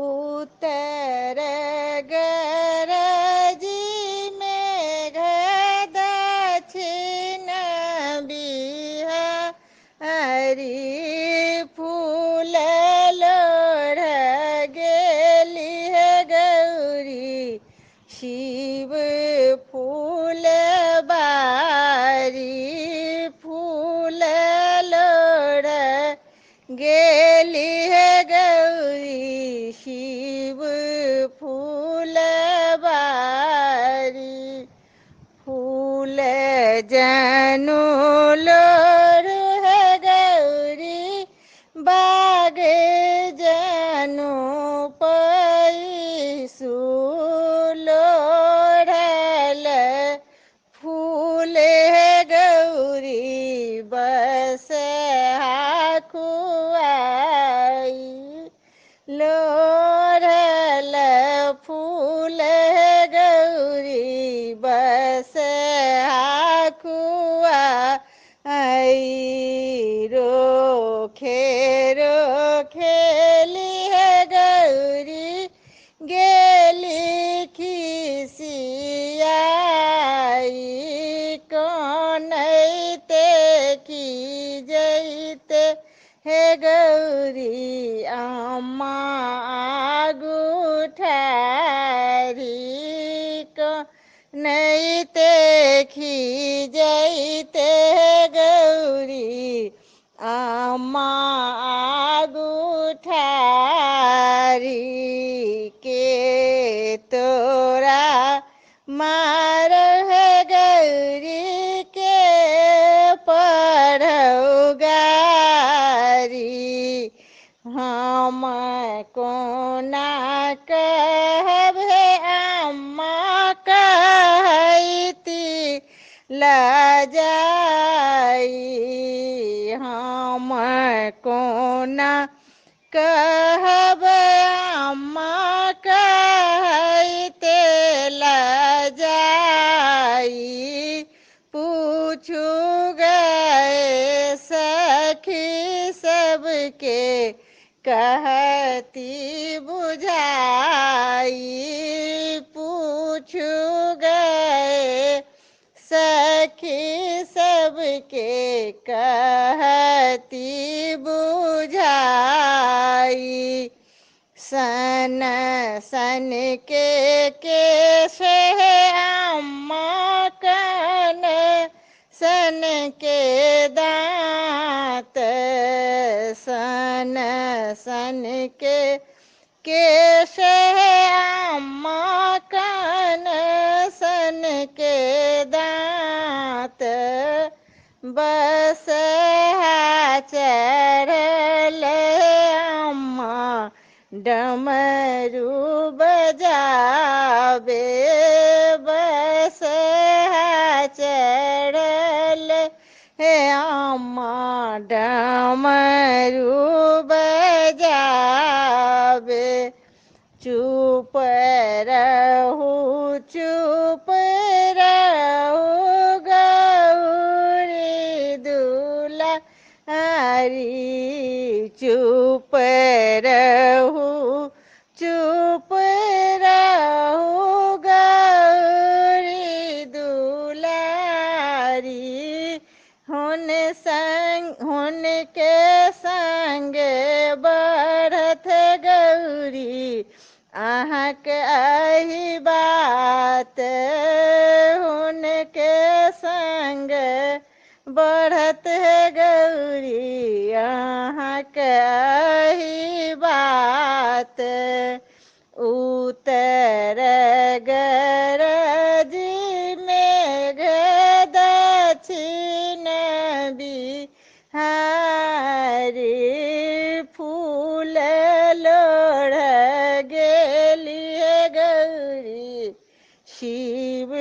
उत्तर गरजी मेघ दक्षिण बिहारी फूल लोढ़ गेली है गौरी शिव फूल बारी फूल लोढ़ गेली है गौरी शिव फूल बारी फूल जनु लोढ़ है गौरी बाग जनु पैसू लोढ़ल फूल है गौरी बस हाखुआई लोढ़ल फूल है गौरी बस हाखुआई रोखे रोखेली है गौरी गेली खिसियाई कौन की जैते हे गौरी अम्मा आगूठारी को नहीं देखी जैते गौरी अम्मा आगूठारी के तोरा मार है गौरी के पढ़ौ गारी हम कोना कहब हे अम्मा कहती लजाई हम कोना कहब अम्मा कहते लजाई पूछू गए सखी सबके कहती बुझाई पूछू गए सखी सबके कहती बुझाई सन सन के केश है अम्मा कन सन के दांत सन सन के केश है अम्मा कन सन के दांत बस चढ़ल अम्मा डमरू बजावे बस चढ़ल हे अम्मा डमरू बजावे चुप रहू गौरी दुलारी चुप रहू गौरी दुलारी हुन के संग बढ़त गौरी अहाँके अही बात हुनके संग बढ़त है गौरी अहाँके अही बात उत्तर गरजी मेघ दक्षिण बिहारी फूल लोढ़ गेली गौरी शिव